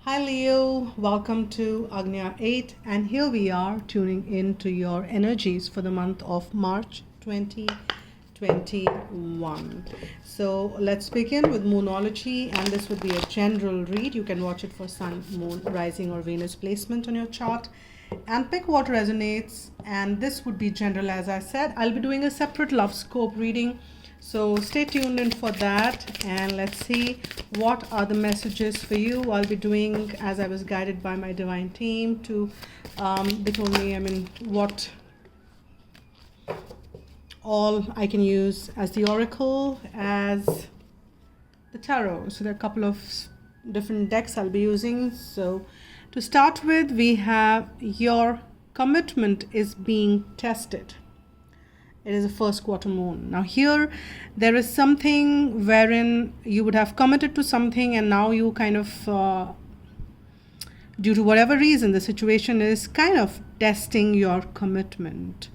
Hi Leo, welcome to Agnya 8, and here we are tuning into your energies for the month of March 2021. So let's begin with Moonology, and this would be a general read. You can watch it for Sun, Moon, Rising, or Venus placement on your chart and pick what resonates. And this would be general, as I said. I'll be doing a separate love scope reading, so stay tuned in for that, and let's see what are the messages for you. I'll be doing as I was guided by my divine team to they told me what all I can use as the oracle, as the tarot. So there are a couple of different decks I'll be using. So to start with, we have your commitment is being tested. It is a first quarter moon. Now here there is something wherein you would have committed to something, and now you kind of due to whatever reason the situation is kind of testing your commitment,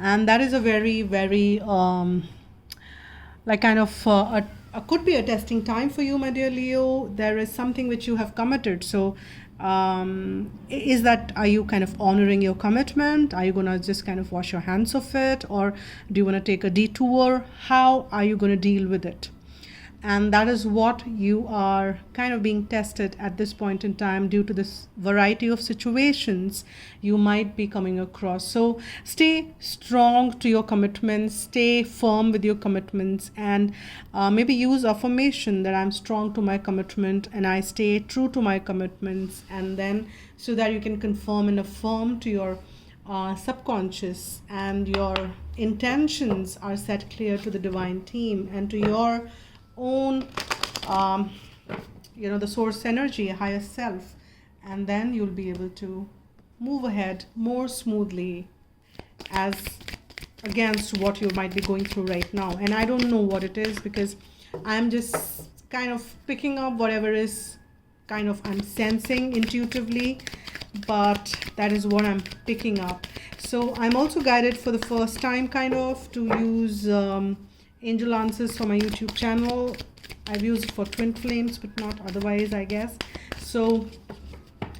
and that is a very could be a testing time for you, my dear Leo. There is something which you have committed. So is that, are you kind of honoring your commitment? Are you going to just kind of wash your hands of it, or do you want to take a detour? How are you going to deal with it? And that is what you are kind of being tested at this point in time, due to this variety of situations you might be coming across. So stay strong to your commitments, stay firm with your commitments, and maybe use affirmation that I'm strong to my commitment and I stay true to my commitments, and then so that you can confirm and affirm to your subconscious, and your intentions are set clear to the divine team and to your own the source energy, higher self, and then you'll be able to move ahead more smoothly as against what you might be going through right now. And I don't know what it is, because I'm just kind of picking up whatever is kind of I'm sensing intuitively, but that is what I'm picking up. So I'm also guided for the first time kind of to use angel answers for my YouTube channel. I've used it for twin flames, but not otherwise, I guess. So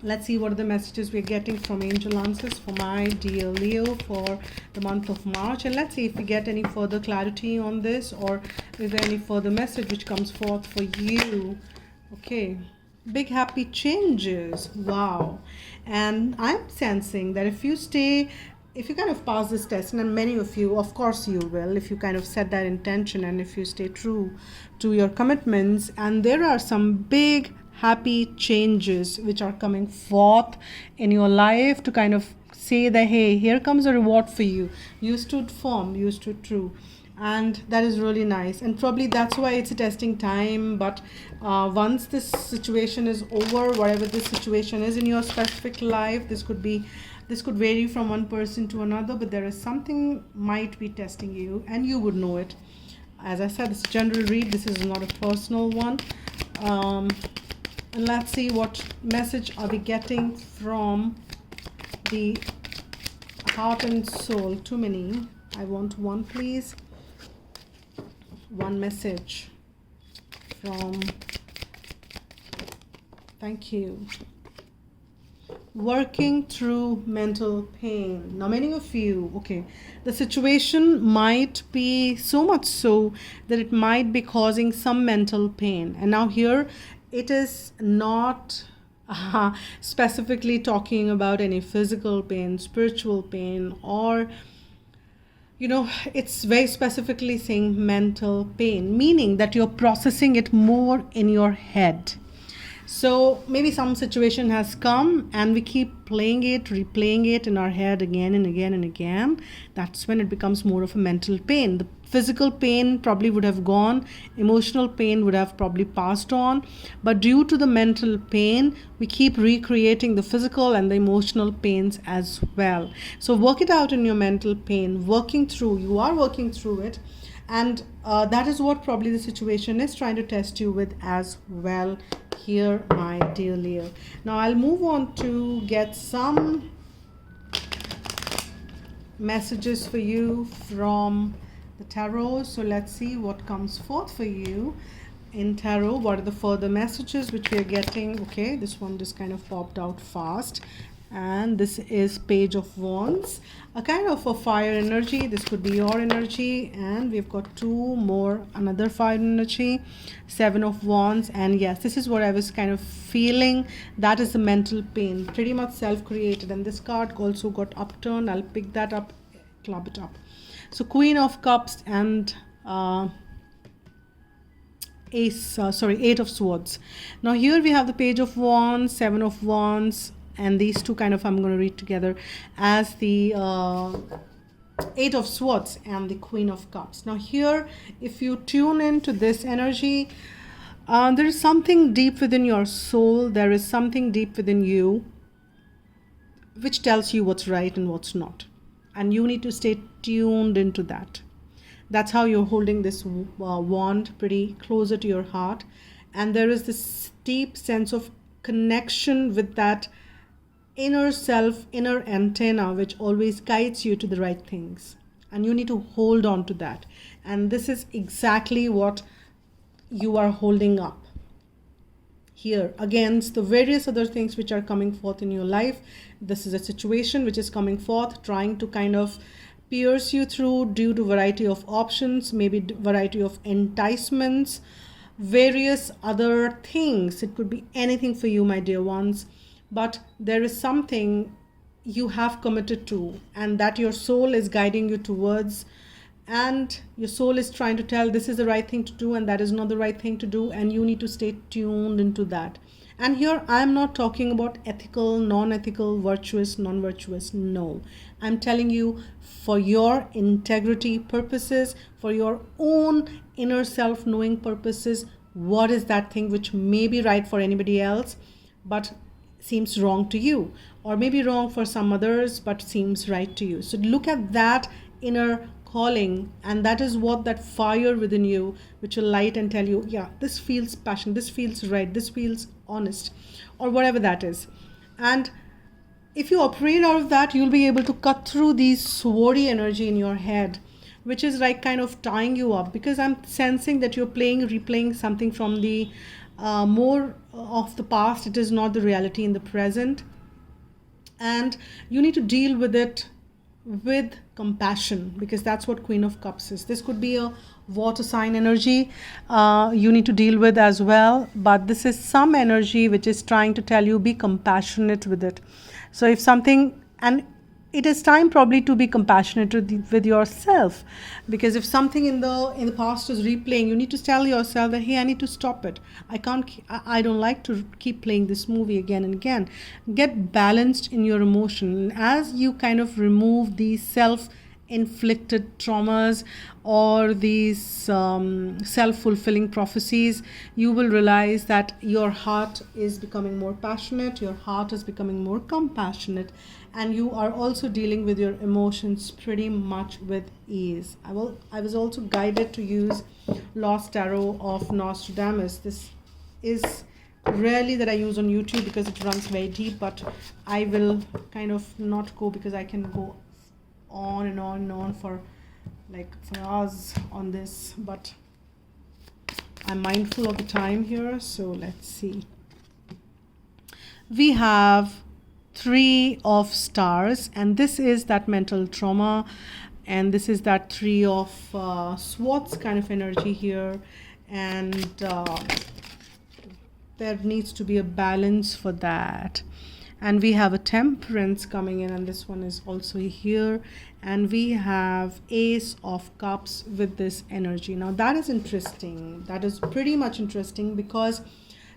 let's see what are the messages we're getting from angel answers for my dear Leo for the month of March. And let's see if we get any further clarity on this, or is there any further message which comes forth for you. Okay, big happy changes. Wow. And I'm sensing that if you kind of pass this test, and many of you, of course you will, if you kind of set that intention and if you stay true to your commitments, and there are some big happy changes which are coming forth in your life to kind of say that, hey, here comes a reward for you. You stood firm, you stood true. And that is really nice, and probably that's why it's a testing time. But once this situation is over, whatever this situation is in your specific life, this could vary from one person to another, but there is something might be testing you, and you would know it. As I said, it's a general read, this is not a personal one. And let's see what message are we getting from the heart and soul. Too many. I want one, please. One message from, thank you. Working through mental pain. Now many of you, okay, the situation might be so much so that it might be causing some mental pain, and now here it is not specifically talking about any physical pain, spiritual pain, or it's very specifically saying mental pain, meaning that you're processing it more in your head. So maybe some situation has come and we keep playing it, replaying it in our head again and again and again. That's when it becomes more of a mental pain. The physical pain probably would have gone, emotional pain would have probably passed on, but due to the mental pain, we keep recreating the physical and the emotional pains as well. So work it out in your mental pain, you are working through it. And that is what probably the situation is trying to test you with as well here, my dear Leo. Now I'll move on to get some messages for you from the tarot. So let's see what comes forth for you. in tarot, what are the further messages which we are getting? Okay, this one just kind of popped out fast. And this is Page of Wands, a kind of a fire energy. This could be your energy. And we've got two more, another fire energy, Seven of Wands. And yes, this is what I was kind of feeling. That is the mental pain, pretty much self-created. And this card also got upturned. I'll pick that up, club it up. So Queen of Cups and Eight of Swords. Now here we have the Page of Wands, Seven of Wands, and these two kind of I'm going to read together as the Eight of Swords and the Queen of Cups. Now here, if you tune into this energy, there is something deep within your soul. There is something deep within you which tells you what's right and what's not. And you need to stay tuned into that. That's how you're holding this wand pretty closer to your heart. And there is this deep sense of connection with that inner self, inner antenna, which always guides you to the right things. And you need to hold on to that. And this is exactly what you are holding up here against the various other things which are coming forth in your life. This is a situation which is coming forth, trying to kind of pierce you through due to variety of options, maybe variety of enticements, various other things. It could be anything for you, my dear ones, but there is something you have committed to and that your soul is guiding you towards, and your soul is trying to tell this is the right thing to do and that is not the right thing to do, and you need to stay tuned into that. And here I am not talking about ethical, non-ethical, virtuous, non-virtuous. No, I'm telling you, for your integrity purposes, for your own inner self-knowing purposes, what is that thing which may be right for anybody else but seems wrong to you, or maybe wrong for some others but seems right to you. So look at that inner calling, and that is what that fire within you which will light and tell you, yeah, this feels passion, this feels right, this feels honest, or whatever that is. And if you operate out of that, you'll be able to cut through these swordy energy in your head, which is like kind of tying you up, because I'm sensing that you're replaying something from the more of the past. It is not the reality in the present, and you need to deal with it with compassion, because that's what Queen of Cups is. This could be a water sign energy you need to deal with as well, but this is some energy which is trying to tell you be compassionate with it. So if something, and it is time probably to be compassionate with yourself, because if something in the past is replaying, you need to tell yourself that, hey, I need to stop it. I don't like to keep playing this movie again and again. Get balanced in your emotion. As you kind of remove these self-inflicted traumas or these self-fulfilling prophecies, you will realize that your heart is becoming more passionate, your heart is becoming more compassionate, and you are also dealing with your emotions pretty much with ease. I was also guided to use Lost Tarot of Nostradamus. This is rarely that I use on YouTube because it runs very deep, but I will kind of not go, because I can go on and on and on for hours on this, but I'm mindful of the time here. So let's see. We have Three of Stars, and this is that mental trauma, and this is that Three of Swords kind of energy here, and there needs to be a balance for that. And we have a Temperance coming in, and this one is also here, and we have Ace of Cups with this energy. Now that is interesting. That is pretty much interesting, because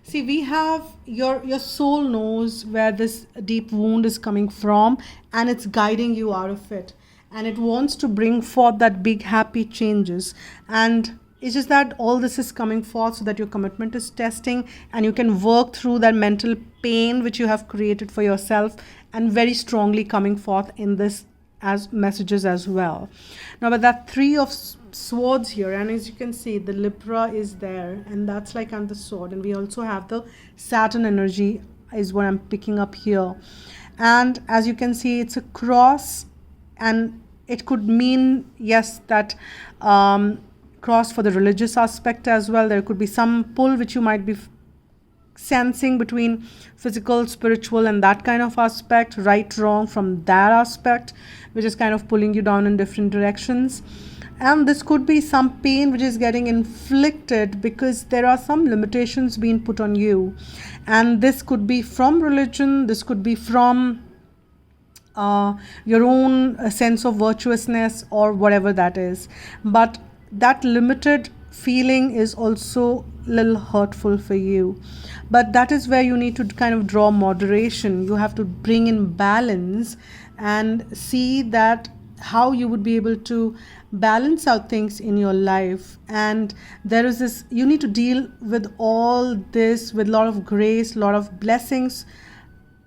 see, we have your soul knows where this deep wound is coming from, and it's guiding you out of it, and it wants to bring forth that big happy changes. And it's just that all this is coming forth so that your commitment is testing, and you can work through that mental pain which you have created for yourself, and very strongly coming forth in this as messages as well. Now, but that Three of Swords here, and as you can see, the Libra is there, and that's like on the sword, and we also have the Saturn energy is what I'm picking up here. And as you can see, it's a cross, and it could mean, yes, that across for the religious aspect as well. There could be some pull which you might be sensing between physical, spiritual, and that kind of aspect, right, wrong, from that aspect, which is kind of pulling you down in different directions. And this could be some pain which is getting inflicted because there are some limitations being put on you. And this could be from religion, this could be from your own sense of virtuousness or whatever that is. But that limited feeling is also a little hurtful for you. But that is where you need to kind of draw moderation. You have to bring in balance and see that how you would be able to balance out things in your life. And there is this, you need to deal with all this with a lot of grace, a lot of blessings.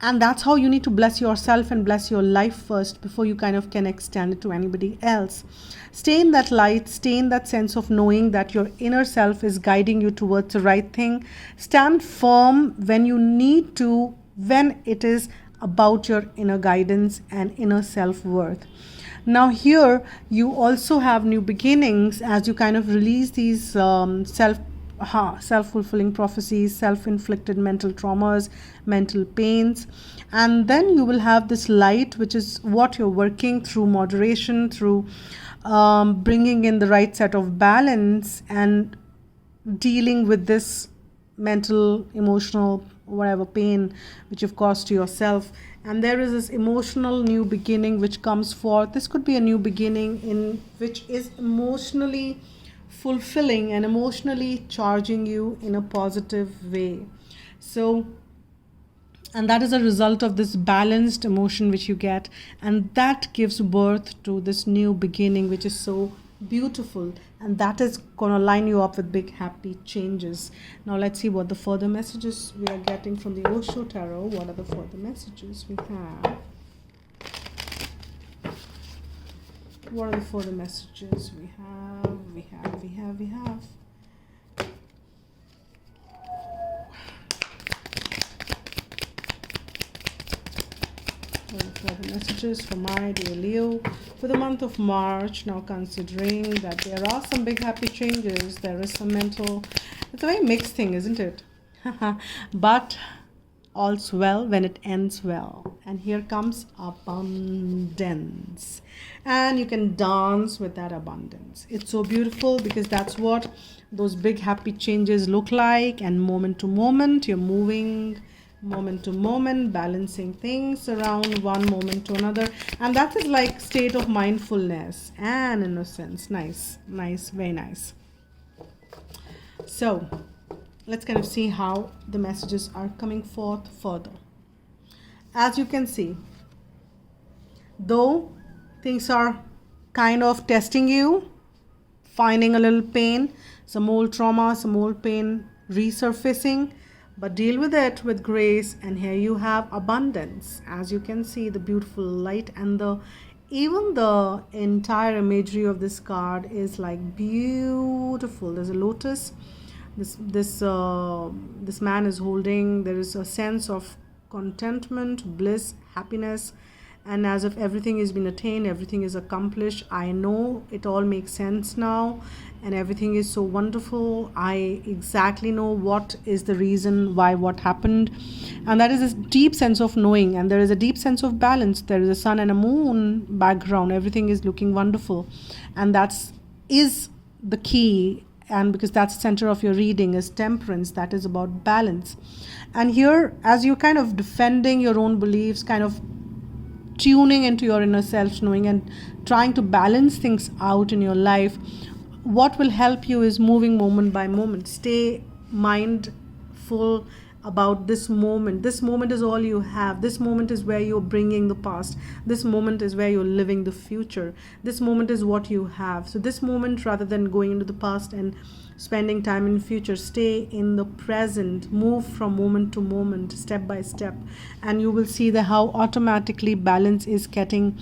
And that's how you need to bless yourself and bless your life first before you kind of can extend it to anybody else. Stay in that light, stay in that sense of knowing that your inner self is guiding you towards the right thing. Stand firm when you need to, when it is about your inner guidance and inner self-worth. Now here you also have new beginnings as you kind of release these self-fulfilling prophecies, self-inflicted mental traumas, mental pains. And then you will have this light, which is what you're working through moderation, through bringing in the right set of balance and dealing with this mental, emotional, whatever pain which you've caused to yourself. And there is this emotional new beginning which comes forth. This could be a new beginning in which is emotionally fulfilling and emotionally charging you in a positive way. So, and that is a result of this balanced emotion which you get, and that gives birth to this new beginning which is so beautiful, and that is going to line you up with big happy changes. Now let's see what the further messages we are getting from the Osho Tarot. What are the further messages we have? What are the further messages we have? We have. What are the further messages for my dear Leo for the month of March? Now, considering that there are some big happy changes, there is some mental, it's a very mixed thing, isn't it? But all's well when it ends well. And here comes abundance. And you can dance with that abundance. It's so beautiful because that's what those big happy changes look like. And moment to moment, you're moving moment to moment, balancing things around one moment to another. And that is like state of mindfulness and innocence. Nice, very nice. So let's kind of see how the messages are coming forth further. As you can see, though things are kind of testing you, finding a little pain, some old trauma, some old pain resurfacing, but deal with it with grace. And here you have abundance. As you can see, the beautiful light, and even the entire imagery of this card is like beautiful. There's a lotus. This man is holding. There is a sense of contentment, bliss, happiness, and as if everything has been attained, everything is accomplished. I know it all makes sense now, and everything is so wonderful. I exactly know what is the reason why what happened, and that is this deep sense of knowing. And there is a deep sense of balance. There is a sun and a moon background. Everything is looking wonderful, and is the key. And because that's the center of your reading is temperance, that is about balance. And here, as you're kind of defending your own beliefs, kind of tuning into your inner self knowing and trying to balance things out in your life, what will help you is moving moment by moment. Stay mindful about this moment. This moment is all you have. This moment is where you're bringing the past. This moment is where you're living the future. This moment is what you have. So this moment, rather than going into the past and spending time in the future, stay in the present. Move from moment to moment, step by step, and you will see how automatically balance is getting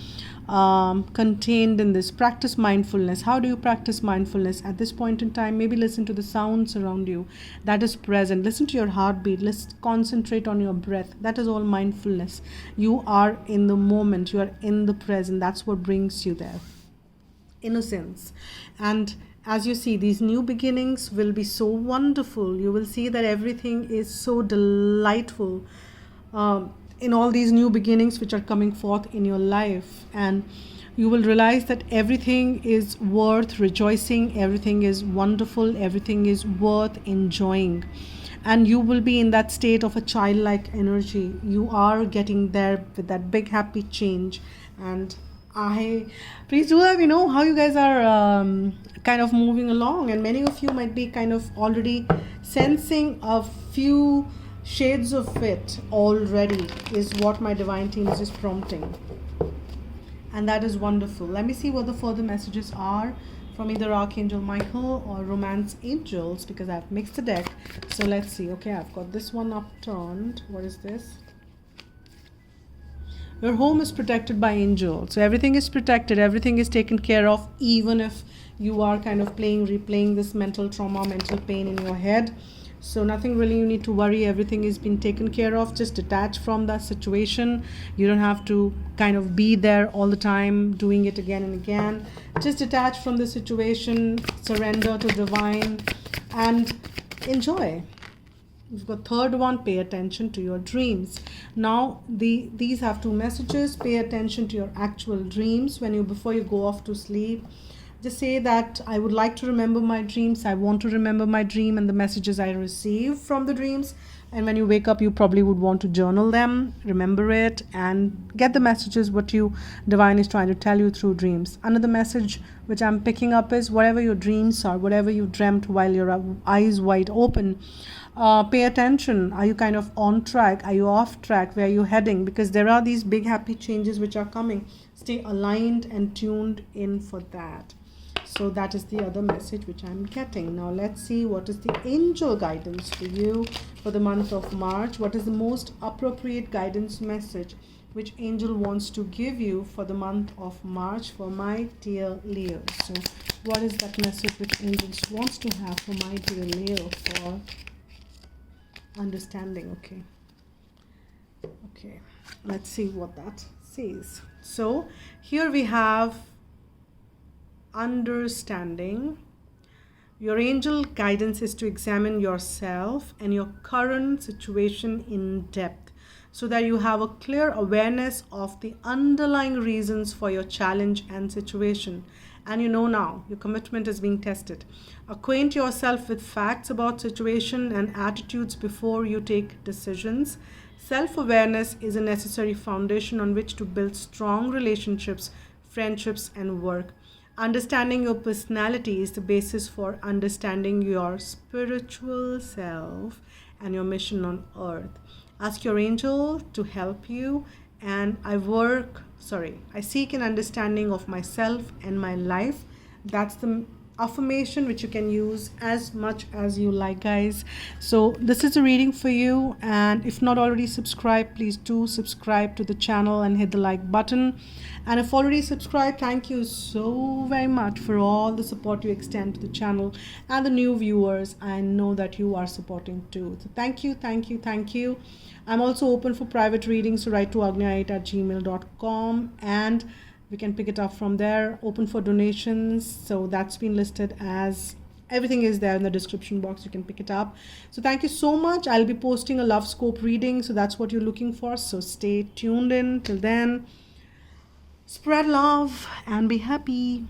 contained in this. Practice mindfulness. How do you practice mindfulness at this point in time? Maybe listen to the sounds around you that is present. Listen to your heartbeat. Let's concentrate on your breath. That is all mindfulness. You are in the moment. You are in the present. That's what brings you there. Innocence. And as you see, these new beginnings will be so wonderful. You will see that everything is so delightful in all these new beginnings which are coming forth in your life. And you will realize that everything is worth rejoicing, everything is wonderful, everything is worth enjoying. And you will be in that state of a childlike energy. You are getting there with that big happy change. And please do let me know how you guys are kind of moving along. And many of you might be kind of already sensing a few shades of it already, is what my divine team is just prompting. And that is wonderful. Let me see what the further messages are from either Archangel Michael or Romance Angels, because I've mixed the deck. So let's see. Okay, I've got this one upturned. What is this? Your home is protected by angels. So everything is protected, everything is taken care of, even if you are kind of replaying this mental trauma, mental pain in your head. So nothing really you need to worry. Everything is being taken care of. Just detach from that situation. You don't have to kind of be there all the time doing it again and again. Just detach from the situation, surrender to divine, and enjoy. We've got third one, pay attention to your dreams. Now these have two messages. Pay attention to your actual dreams before you go off to sleep. Just say that I would like to remember my dreams. I want to remember my dream and the messages I receive from the dreams. And when you wake up, you probably would want to journal them, remember it, and get the messages what divine is trying to tell you through dreams. Another message which I'm picking up is whatever your dreams are, whatever you dreamt while your eyes wide open, pay attention. Are you kind of on track? Are you off track? Where are you heading? Because there are these big happy changes which are coming. Stay aligned and tuned in for that. So that is the other message which I'm getting. Now let's see what is the angel guidance for you for the month of March. What is the most appropriate guidance message which angel wants to give you for the month of March for my dear Leo? So what is that message which angels wants to have for my dear Leo for understanding? Okay, let's see what that says. So here we have understanding. Your angel guidance is to examine yourself and your current situation in depth so that you have a clear awareness of the underlying reasons for your challenge and situation. And you know now your commitment is being tested. Acquaint yourself with facts about situation and attitudes before you take decisions. Self-awareness is a necessary foundation on which to build strong relationships, friendships, and work. Understanding your personality is the basis for understanding your spiritual self and your mission on earth. Ask your angel to help you, and I seek an understanding of myself and my life. That's the affirmation which you can use as much as you like, guys. So this is a reading for you, and if not already subscribed, please do subscribe to the channel and hit the like button. And if already subscribed, thank you so very much for all the support you extend to the channel and the new viewers. I know that you are supporting too, so thank you. I'm also open for private readings, so write to agnya8@gmail.com and we can pick it up from there. Open for donations, so that's been listed as everything is there in the description box. You can pick it up. So thank you so much. I'll be posting a love scope reading, so that's what you're looking for. So stay tuned in. Till then, spread love and be happy.